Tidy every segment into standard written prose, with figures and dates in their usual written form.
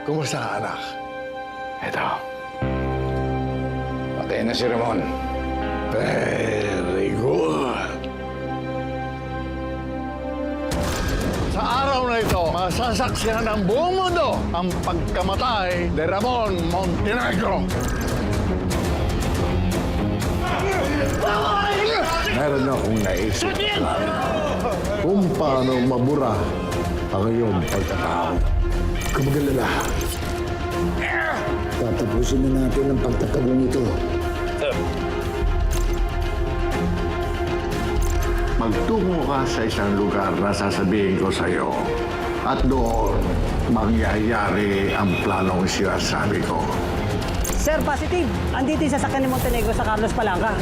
Kumusta ka, anak? Eto. Patay na si Ramon. Very good. Sa araw na ito, masasaksihan ng buong mundo ang pagkamatay ni Ramon Montenegro. Meron akong naisip kung paano mabura ang iyong pagkatao. Kumagalala. Tatapusin na natin ang pagtatagong ito. Magtungo ka sa isang lugar na sasabihin ko sa iyo. At doon, mangyayari ang planong sinasabi ko. Sir, positive. Andito yung sasakyan ni Montenegro sa Carlos Palanca.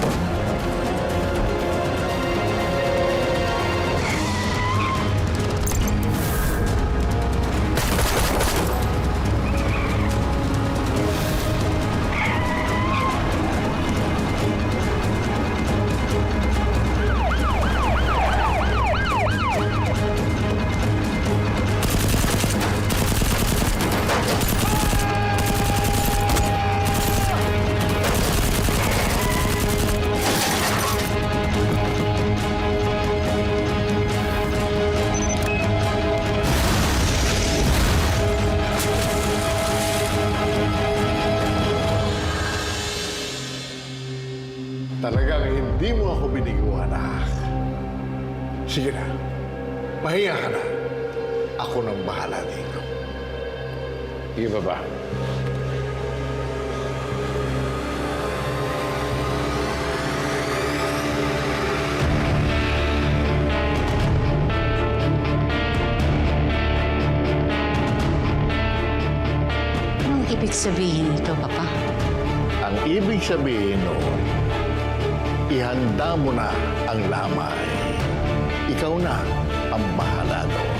Talagang hindi mo ako biniguan, anak. Sige na, pahinga ka na. Ako nang bahala dito. Sige, Papa. Anong ibig sabihin nito, Papa? Ang ibig sabihin noon, ihanda mo na ang lamay. Ikaw na ang bahala doon.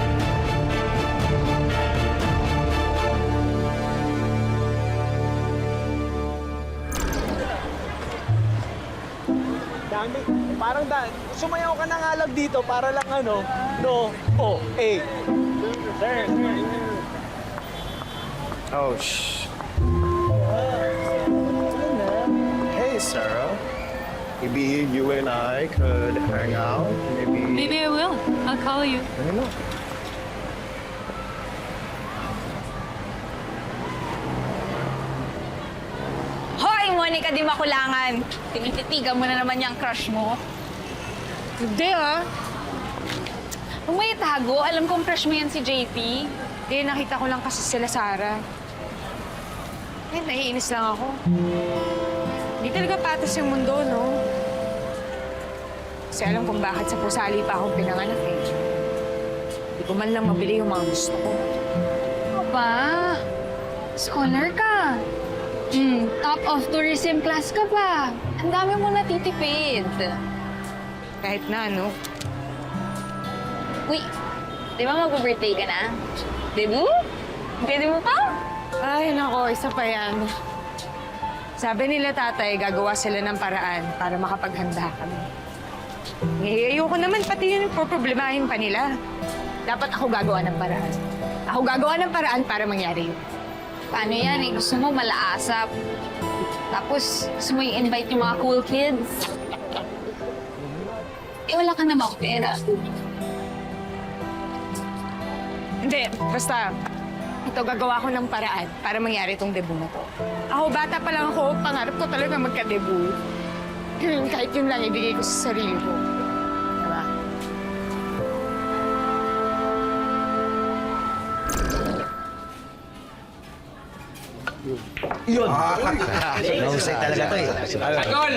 Dami. Parang sumayaw ka ng alag dito para lang ano, no, oh, eh. Sir. Oh, shh. Hey, Sarah. Maybe you and I could hang out. Maybe I will. I'll call you. I don't know. Hoy, Monica Di Makulangan! Tinititigan mo na naman yung crush mo. Hindi ah. Huwag mo itago. Alam kong crush mo yan si JP. Hindi, nakita ko lang kasi sila Sarah. Eh, naiinis lang ako. Hindi talaga patas yung mundo, no? Kasi alam kong bakit sa pusali pa akong pinanganak eh. Hindi ko man lang mabili yung mga gusto ko. Ano ba? Scholar ka. Top of tourism class ka pa. Ang dami mo natitipid. Kahit na, no? Uy, di ba mag-birthday ka na? Debu? Pwede mo pa? Ay, nako, isa pa yan. Sabi nila tatay, gagawa sila ng paraan para makapaghanda kami. Eh, ayoko naman pati yun problemahin pa nila. Dapat ako gagawa ng paraan. Ako gagawa ng paraan para mangyari yun. Paano yan eh? Gusto mo malaasap. Tapos, gusto mo i-invite yung mga cool kids. Eh, wala ka namang pera. Hindi, basta, ito gagawa ko ng paraan para mangyari itong debut na to. Ako, bata pa lang ako, pangarap ko talaga magka-debut. Kahit yun lang ibigay ko sa sarili ko. Diba? Nahusay talaga to eh. Tagol!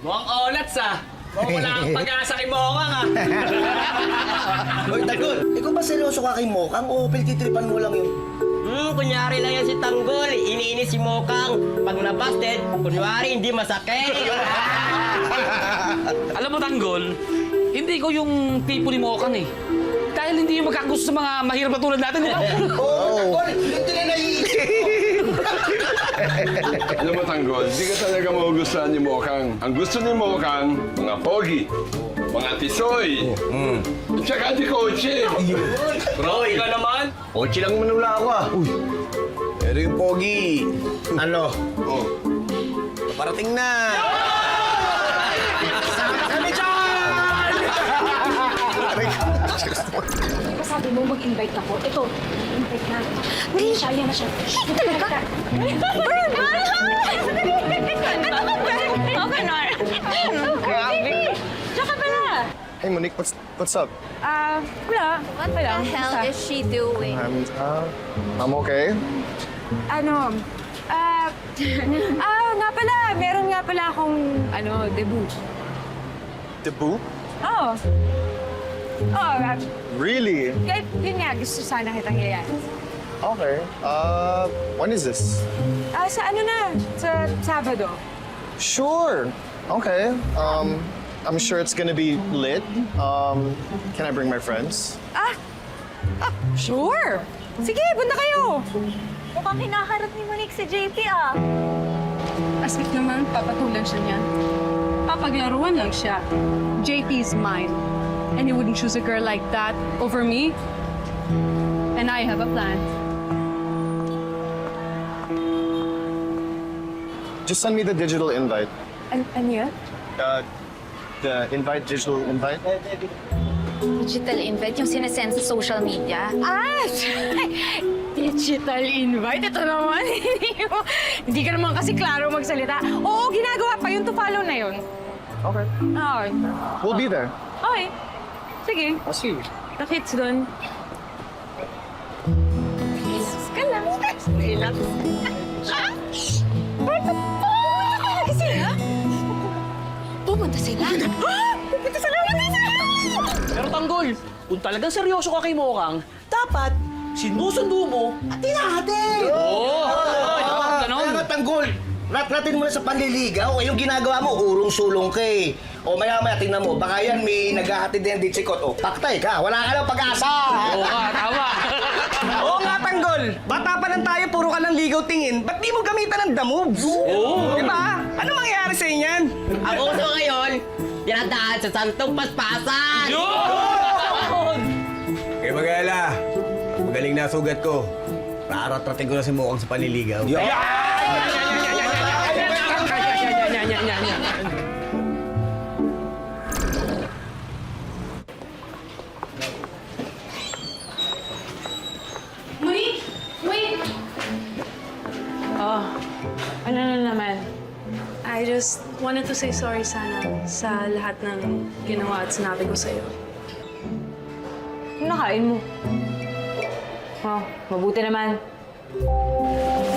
Mukhang onats ah! Mukhang wala kang pag-asa kay Mokang ah! Hoy, Tagol, ikaw ba seryoso ka kay Mokang o pilkitripan mo lang yun? Kunyari lang yan si Tanggol. Iniinis si Mokang. Pag nabasted, kunyari hindi masakit. Alam mo, Tanggol, hindi ko yung tipo ni Mokang eh. Dahil hindi yung magkagusto sa mga mahirap na tulad natin, di ba? Oo, Tagol, hindi na naiisip ko. Alam mo, Tanggol, di ka talaga magugustuhan ni Mokang. Ang gusto ni Mokang, mga pogi, mga tisoy, at saka di kotse. Bro, ikaw naman? Ochi lang manula ako ah. Pero yung pogi, ano? Oh. Parating na! Sama kami dyan! Sabi mo mag-invite ako. Ito, invite na. Hindi siya, yan na siya. Talaga? Ano ka ba? Okay, Nora. Grabe. Diyan ka pala. Hey Monique, what's up? Wala. What the hell is she doing? I'm okay. Ano? Nga pala. Meron nga pala akong, debut. Debut? Oo. Oo, Really? yun nga. Gusto sana kitang yayan. Okay. When is this? Sa ano na? Sa Sabado. Sure. Okay. I'm sure it's gonna be lit. Can I bring my friends? Sure! Sige, punta kayo! Mukhang hinaharap ni Monique si JP ah. Asik naman, papatulan siya niyan. Papaglaruan lang siya. JP is mine. And he wouldn't choose a girl like that over me. And I have a plan. Just send me the digital invite. Ano yan? The digital invite. Digital invite yung sinesend sa social media. Digital invite? Ito naman. Hindi ka naman kasi klaro magsalita. Oo, ginagawa pa yun. To follow na yun. Okay. Okay. We'll be there. Okay. Sige. I'll see you. Nakits doon. Jesus ka lang. Relax. Pupunta sila? Pupunta sila? Pero Tanggol, kung talagang seryoso ka kay Mokang, dapat sinusundo mo at tinahati. Ganon. Tanggol, rat-ratin mo na sa panliligaw. Yung ginagawa mo, urong-sulong ka eh. O maya-maya, tingnan mo, baka yan may naghahatid din din sikot. O, paktay ka, wala ka ng pag-asa. Oo nga, tama. Oo nga, Tanggol. Bata pa lang tayo, puro ka lang ligaw tingin. Ba't di mo gamitan ng the moves? Oo. Diba? Ano mangyayari sa inyan? Ang uso ngayon, dinadaan sa santong paspasan. Kaya mag-alala, magaling na sugat ko. Raratrating ko na si Mokang sa panliligaw. Monique! Wait! Ano na naman? I just wanted to say sorry sana sa lahat ng ginawa at sinabi ko sa'yo. Ano nakain mo? Oh, mabuti naman.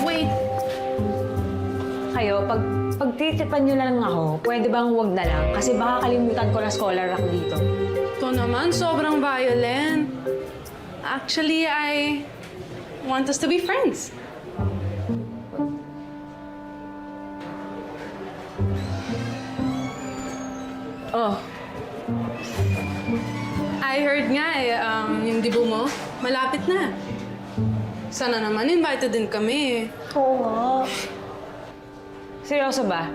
Wait! Kayo, pagtitipan nyo na lang ako, pwede bang wag na lang? Kasi baka kalimutan ko na scholar ako dito. Ito naman, sobrang violent. Actually, I want us to be friends. Oh. I heard nga yung debut mo, malapit na. Sana naman, invited din kami. Oo nga. Seryoso ba?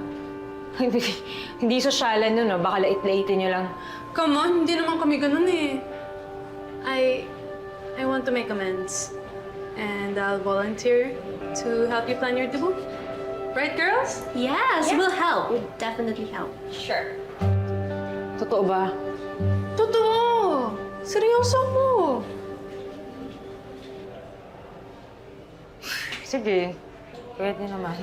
Hindi sosyalan nun, no? Baka lait-laitin nyo lang. Come on, hindi naman kami ganun eh. I want to make amends. And I'll volunteer to help you plan your debut. Right, girls? Yes, we'll help. We'll definitely help. Sure. Totoo ba? Totoo! Seryoso mo! Sige. Pwede naman.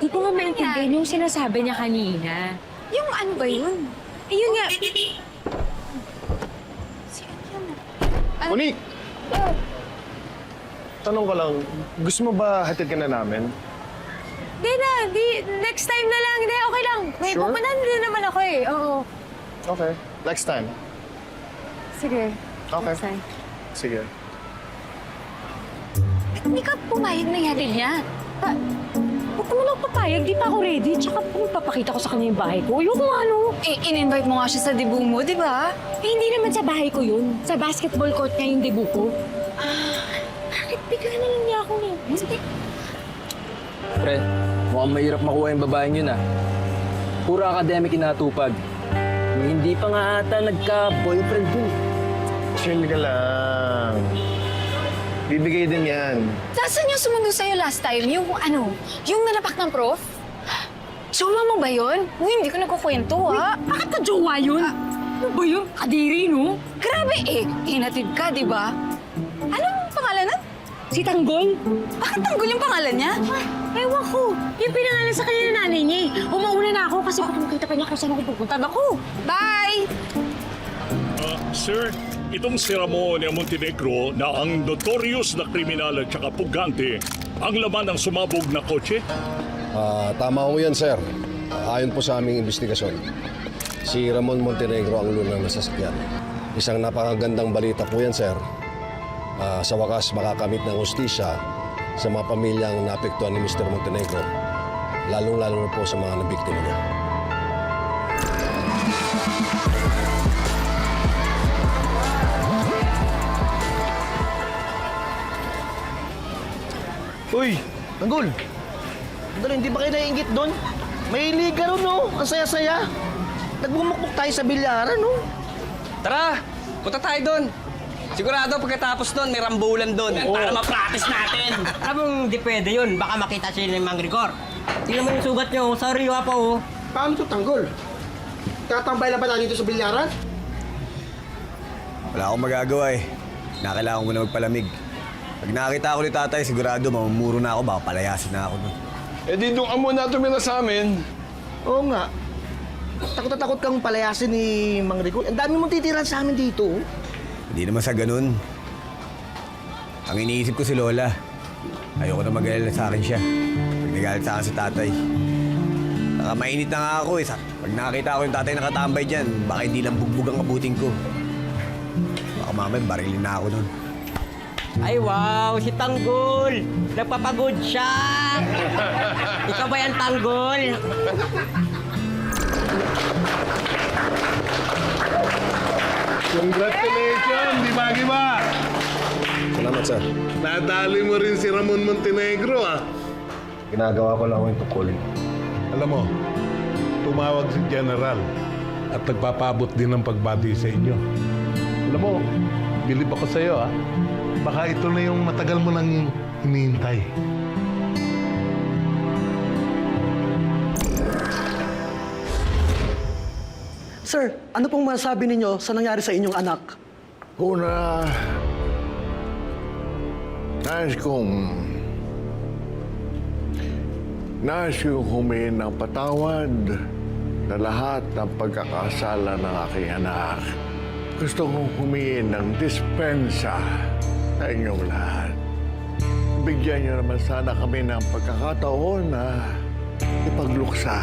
Di ko nga maintindihan yung sinasabi niya kanina. Yung ano ba yun? Ayun nga. Monique! Tanong ko lang, gusto mo ba hatid ka na namin? Next time na lang. Hindi, okay lang. May Sure? pupuntahan din naman ako eh. Oo. Okay. Next time. Sige. Okay. Next time. Sige. Hindi ka pumayag na yatid niya. Huwag ka mo lang papayag. Di pa ako ready. Tsaka papakita ko sa kanya yung bahay ko. Yung ano. In-invite mo nga siya sa debut mo, di ba? Hindi naman sa bahay ko yun. Sa basketball court niya yung debut ko. Bakit bigla na lang niya ako eh? Sige. Pre, mukhang mahirap makuha yung babaeng yun ah. Puro academic inatupag. Hindi pa nga ata nagka-boyfriend yun. Chill ka lang. Bibigay din yan. Nasaan yung sumundo sa'yo last time? Yung yung nanapak ng prof? Jowa mo ba yun? Uy, hindi ko nagkukwento, ha? Bakit ka jowa yun? Ano ba yun? Kadiri, no? Grabe eh, hinatid ka, di ba? Anong pangalan nun? Si Tanggol? Bakit Tanggol yung pangalan niya? Ewan ko. Yung pinangalan sa kanya ng nanay niya eh. Umauna na ako kasi kung makita pa niya kung saan ako pupunta. Naku! Bye! Sir, itong si Ramon Montenegro na ang notorious na kriminal at saka pugante ang laman ng sumabog na kotse? Tama ho yan, sir. Ayon po sa aming investigasyon, si Ramon Montenegro ang lunang nasasakyan. Isang napakagandang balita po yan, sir. Sa wakas, makakamit ng hustisya sa mga pamilyang naapektuhan ni Mr. Montenegro, lalong-lalo na po sa mga nabiktima niya. Uy, Tanggol! Dali, hindi ba kayo naiingit doon? May liga ron, no? Ang saya-saya. Nagbumukmuk tayo sa bilyaran, no? Tara! Punta tayo doon! Sigurado pagkatapos doon, may rambulan doon para ma-practice natin. Alam di pwede yun. Baka makita sila ng Mang Rigor. Tingnan mo yung sugat niyo. Sariwa pa, oh. Paano ito, Tanggol? Tatambay lang ba tayo dito sa bilyaran? Wala akong magagawa eh. Nakailangan ko na magpalamig. Pag nakakita ako ni tatay, sigurado mamumuro na ako, baka palayasin na ako doon. Eh di doon ka muna tumira sa amin. Oo nga. Takot na takot kang palayasin ni Mang Rigor. Ang dami mong titiran sa amin dito, oh. Hindi naman sa ganun. Ang iniisip ko si Lola. Ayoko na mag-alala sa akin siya. Pag nagalit sa akin si tatay. Nakamainit na nga ako eh. Pag nakakita ko yung tatay nakatambay dyan, baka hindi lang bugbog ang abutin ko. Baka mamay barilin na ako nun. Ay, wow! Si Tanggol! Nagpapagod siya! Ikaw ba yan, Tanggol? Congratulations, di ba? Salamat, sir. Nadali mo rin si Ramon Montenegro, ah. Ginagawa ko lang yung tukulin. Alam mo, tumawag si General at nagpapabot din ng pagbati sa inyo. Alam mo, bilib ako sa iyo, ah. Baka ito na yung matagal mo nang hinihintay. Sir, ano pong masasabi ninyo sa nangyari sa inyong anak? Una, nais kong humingi ng patawad sa lahat ng pagkakasala ng aking anak. Gusto kong humingi ng dispensa sa inyong lahat. Bigyan niyo naman sana kami ng pagkakataon na ipagluksa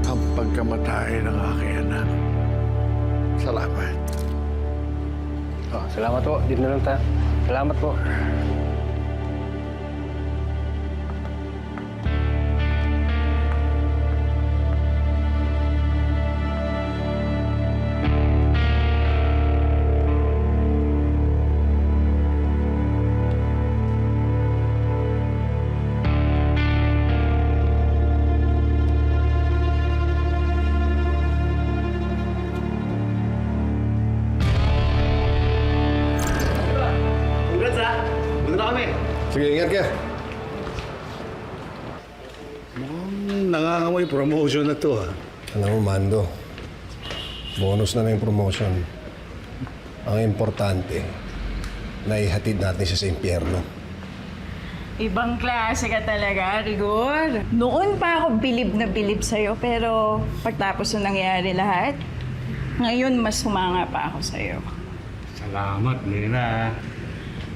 ang pagkamatay ng aking anak. Salamat. Salamat po. Dito na lang ta. Salamat po. Sige, ingat ka. Nangangamoy promotion na to, ha? Alam mo, Mando, bonus na yung promotion. Ang importante, naihatid natin siya sa impyerno. Ibang klase ka talaga, Rigor. Noon pa ako bilib na bilib sa'yo, pero pagtapos na nangyari lahat, ngayon mas humanga pa ako sa'yo. Salamat, Lena.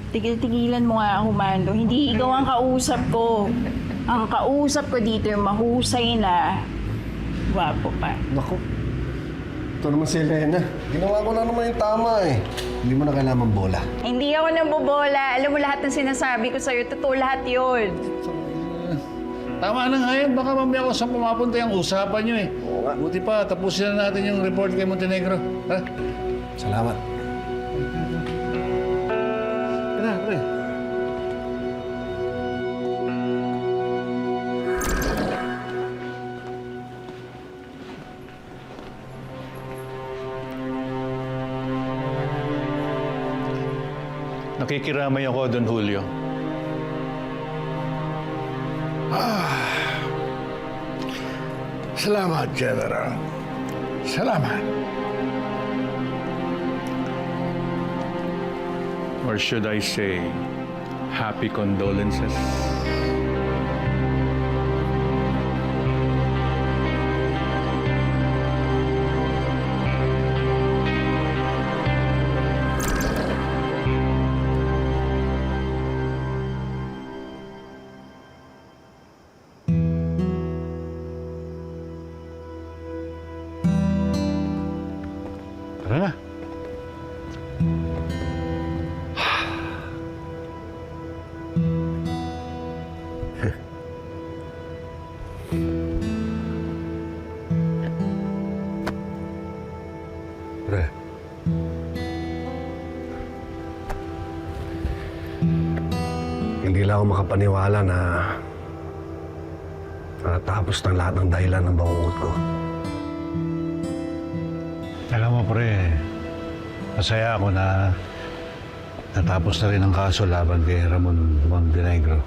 Tigil-tigilan mo nga ako, Mando. Hindi ikaw ang kausap ko. Ang kausap ko dito yung mahusay na gwapo pa. Naku, ito naman si Elena. Ginawa ko na naman yung tama eh. Hindi mo na kailangan bola. Hindi ako nambobola. Alam mo lahat ng sinasabi ko sa'yo, totoo lahat yun. Tama na nga yan. Baka mamaya kung saan pumapunta yung usapan nyo eh. Buti pa, tapusin na natin yung report kay Montenegro. Ha? Salamat. Tara, pre. Nakikiramay ako, Don Julio. Salamat, General. Salamat. Or should I say, happy condolences? Tara na. Pre. Hindi lang ako makapaniwala na natapos ng lahat ng dahilan ng bangungot ko. Alam mo, pre, masaya ako na natapos na rin ang kaso laban kay Ramon Montenegro.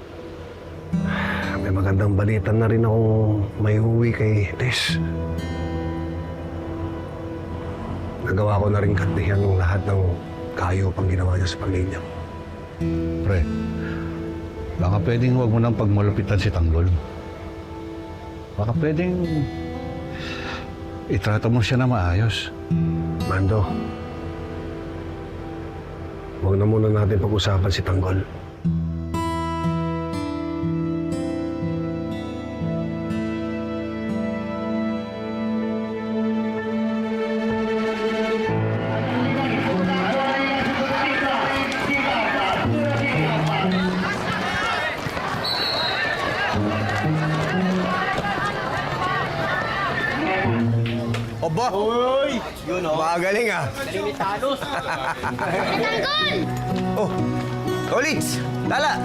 May magandang balita na rin akong may uwi kay Tess. Nagawa ko na rin katihan ng lahat ng kayo pang ginawa niya sa pamilya ko. Pre, baka pwedeng huwag mo nang pagmalupitan si Tanggol. Baka pwedeng itrato mo siya na maayos. Mando, huwag na muna natin pag-usapan si Tanggol. Oba! Uy! Yun o. Magaling ah. Limitados. Tanggol! Oh, Kolits! Tala!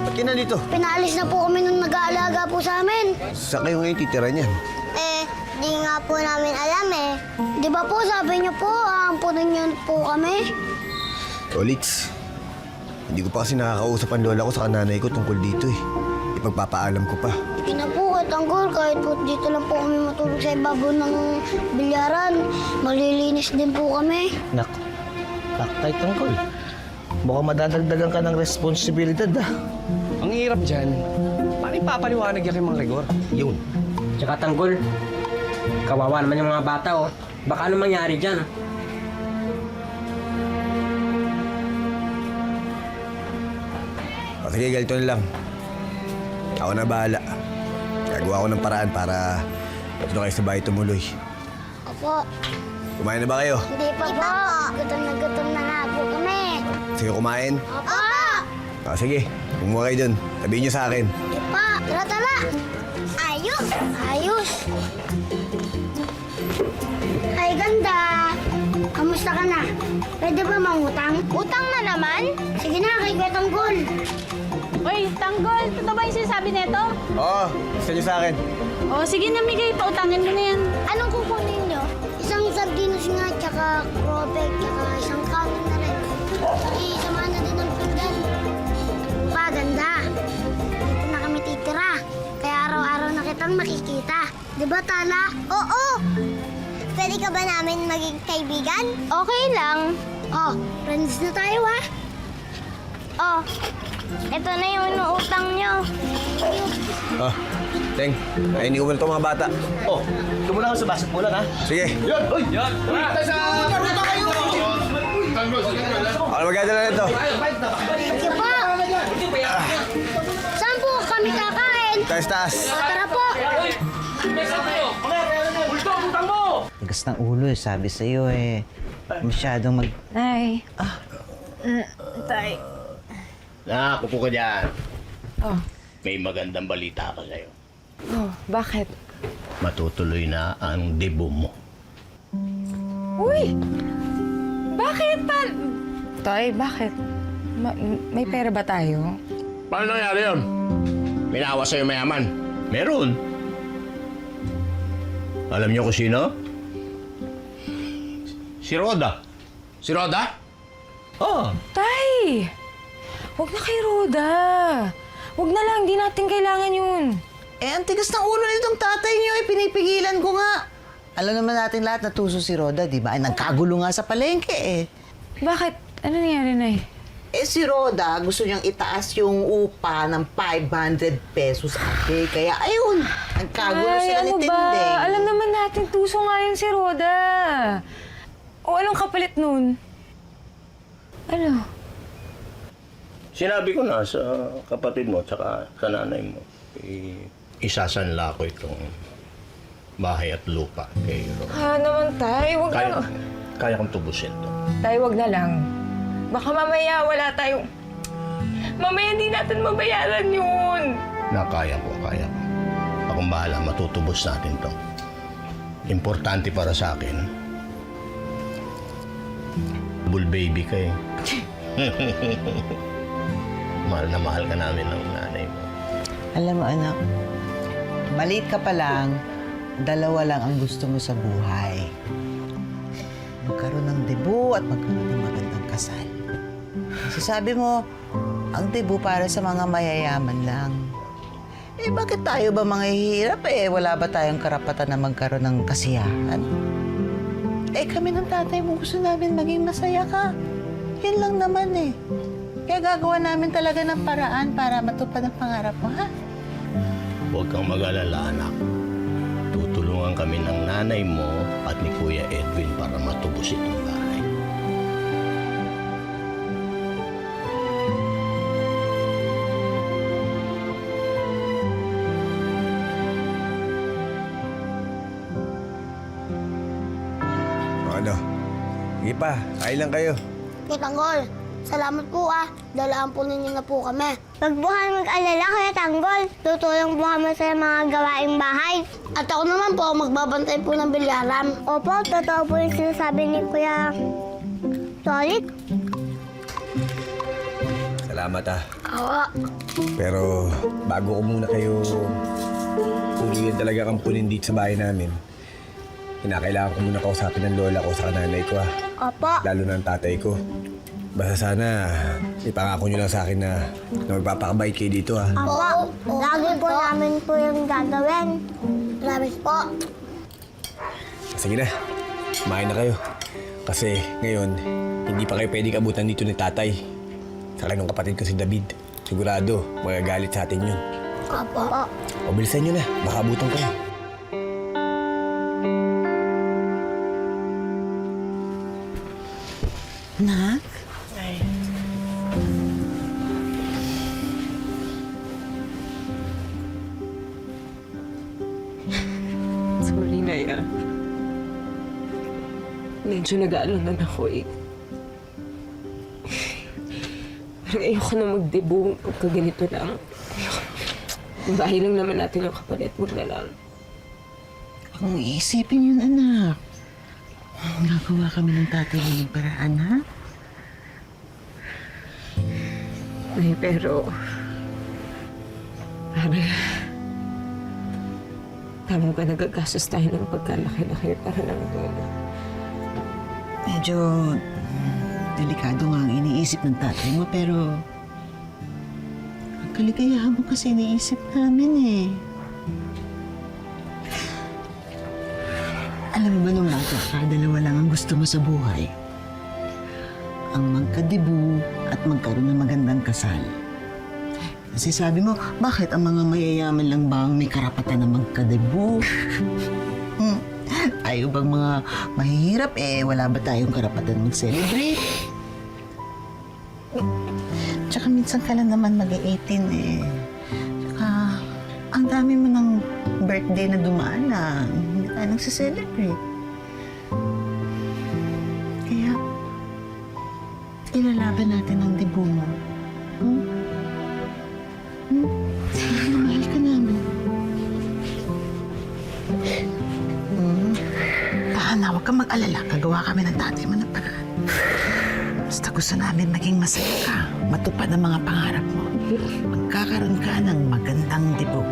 Ba't ka nandito? Pinaalis na po kami nung nag-aalaga po sa amin. Saan kayo ngayon titira niyan? Di nga po namin alam eh. Di ba po sabi niyo po, aampunin niyo po kami? Kolits, hindi ko pa kasi nakakausap ang lola ko sa nanay ko tungkol dito eh. Ipagpapaalam ko pa. Hindi na po, Tanggol. Kahit po dito lang po kami matulog sa ibabaw ng bilyaran, malilinis din po kami. Nak, Taktay Tanggol. Mukhang madadagdagan ka ng responsibilidad ah. Ang hirap dyan. Paano ipapaliwanag yan kay Mang Rigor? Yun. Tsaka Tanggol, kawawa naman yung mga bata oh. Baka ano mangyari dyan? O sige, ganito na lang. Ako na bahala. Gagawa ko ng paraan para doon kayo sa bahay tumuloy. Opo. Kumain na ba kayo? Hindi pa po. Gutom na nga po kami. Sige, kumain. Opo. O sige, kumuha kayo dun. Sabihin niyo sa akin. Hindi pa. Tara. Ayos. Ay, ganda. Kamusta ka na? Pwede ba mangutang? Utang na naman? Sige na, kay Kuya Tanggol. Uy, Tanggol, totoo ba yung sinasabi nito? Oo, gusto niyo sa akin. O, sige na, Migay, pautangin mo na yan. Anong kukunin nyo? Isang sardinas nga, tsaka cropek, tsaka isang kanin na rin. Isama na din ang pinggan. Paganda. Dito na kami titira. Kaya araw-araw na kitang makikita. Di ba, Tala? Oo! Pwede ka ba namin maging kaibigan? Okay lang. Oh, friends na tayo ah. Oh, ito na yung inuutang nyo. Ah, Teng, hindi ko muna ito mga bata. Oh, tumula ka sa basketball ha? Sige. Yan! Uy! Yan! Ako magdadala nito. Sige po. Saan po kami kakain? Taas. Tara po. Tigas ng ulo eh, sabi sa'yo eh. Masyadong Ay. Tay. Nak, upo ka dyan. Oh. May magandang balita ako sa'yo. Oh, bakit? Matutuloy na ang debut mo. Uy! Bakit pa? Tay, bakit? May pera ba tayo? Paano nangyari yun? Minawa sa'yo mayaman. Meron. Alam niyo kung sino? Si Roda. Si Roda? Oh. Tay! Huwag na kay Roda. Huwag na lang, di natin kailangan yun. Eh, ang tigas ng ulo nitong tatay niyo, pinipigilan ko nga. Alam naman natin lahat na tuso si Roda, di ba? Ay, nagkagulo nga sa palengke eh. Bakit? Ano nangyari, Nay? Eh, si Roda, gusto niyang itaas yung upa ng 500 pesos a day. Kaya, ayun, nagkagulo sila ni ano Tindeng. ba? Alam naman natin, tuso nga yun si Roda. O anong kapalit nun? Ano? Sinabi ko na sa kapatid mo tsaka sa nanay mo. Isasanla ko itong bahay at lupa kay Roda. Naman, Tay. Huwag na. Kaya kong tubusin to. Tay, huwag na lang. Baka mamaya wala tayong... Mamaya hindi natin mabayaran yun. Kaya ko. Akong bahala, matutubos natin to. Importante para sa akin, bull baby ka eh. Mahal na mahal ka namin ng nanay mo. Alam mo, anak, maliit ka pa lang, 2 lang ang gusto mo sa buhay. Magkaroon ng debut at magkaroon ng magandang kasal. Kasi sabi mo, ang debut para sa mga mayayaman lang. Eh, bakit tayo ba mga hihirap eh? Wala ba tayong karapatan na magkaroon ng kasiyahan? Eh, kami ng tatay mo gusto namin maging masaya ka. Yan lang naman eh. Kaya gagawa namin talaga ng paraan para matupad ang pangarap mo, ha? Huwag kang mag-alala, anak. Tutulungan kami ng nanay mo at ni Kuya Edwin para matubos itong bahay. Ano? Sige pa, kain lang kayo. Kuya Tanggol, salamat po Dalaan po ninyo na po kami. Huwag po kami mag-alala, Kuya Tanggol. Tutulong po kami sa mga gawaing bahay. At ako naman po, magbabantay po ng bilyaran. Opo, totoo po yung sinasabi ni Kuya Solid. Salamat Oo. Pero bago ko muna kayo tuluyan talaga kampunin dito sa bahay namin, kinakailangan ko muna kausapin ng lola ko sa nanay ko Opo. Lalo na ang tatay ko. Basta sana ipangako nyo lang sa akin na magpapakabait kayo dito Opo. Lagi po namin po yung gagawin. Promise po. Sige na, kumain na kayo. Kasi ngayon, hindi pa kayo pwedeng abutan dito ni tatay. Saka nung kapatid ko si David. Sigurado, magagalit sa atin yun. Opo. O bilisan nyo na, baka abutan kayo. Nak? Sorry, Naya. Medyo nag-aalangan ako eh. Parang ayoko na mag-debut pagka ganito lang. Yung bahay lang naman natin yung kapalit. Huwag na lang. Kung iisipin yun, anak. Nagawa kami ng tatay mo ng paraan, ha? Ay, pero... Parang... Tama ba nagagastos tayo ng pagkalaki-laki para lang doon? Medyo delikado nga ang iniisip ng tatay mo, pero ang kaligayahan mo kasi iniisip namin eh. Alam mo ba nung bata ka, 2 lang ang gusto mo sa buhay? Ang magkadibu at magkaroon ng magandang kasal. Kasi sabi mo, bakit ang mga mayayaman lang ba ang may karapatan na magkadibu? Tayo bang mga mahihirap eh, wala ba tayong karapatan mag-celebrate? Tsaka minsan ka lang naman mag-18 eh. Tsaka ang dami mo ng birthday na dumaan na hindi tayo nagsiselebrate. Kaya, ilalaban natin ang dibu mo. Mahal ka namin. Tahana, huwag kang mag-alala. Gagawa kami ng tatay mo ng paraan. Basta gusto namin maging masaya ka. Matupad ang mga pangarap mo. Magkakaroon ka ng magandang dibu.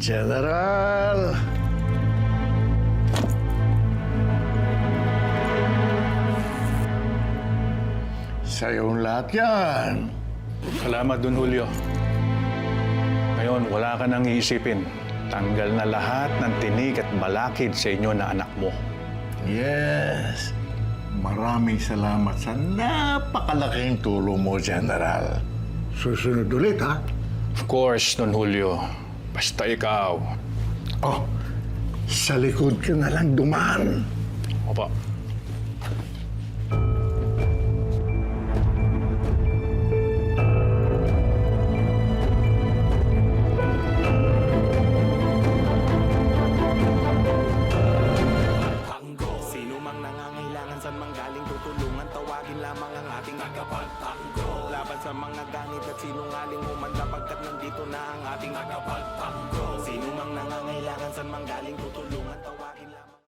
General! Sa'yo lahat yan. Salamat dun, Julio. Ngayon, wala ka nang iisipin. Tanggal na lahat ng tinig at balakid sa inyo na anak mo. Yes. Maraming salamat sa napakalaking tulong mo, General. Susunod ulit, ha? Of course, Don Julio. Basta ikaw. Oh, sa likod ka na lang dumaan. Opo. Sino mang nangangailangan sa manggaling tutulungan, tawagin lamang ang ating tagapagtanggol. Laban sa mga ganit at sinungaling umanda pagkat nandito na ang ating tagapagtanggol. Sino mang nangangailangan sa manggaling tutulungan, tawagin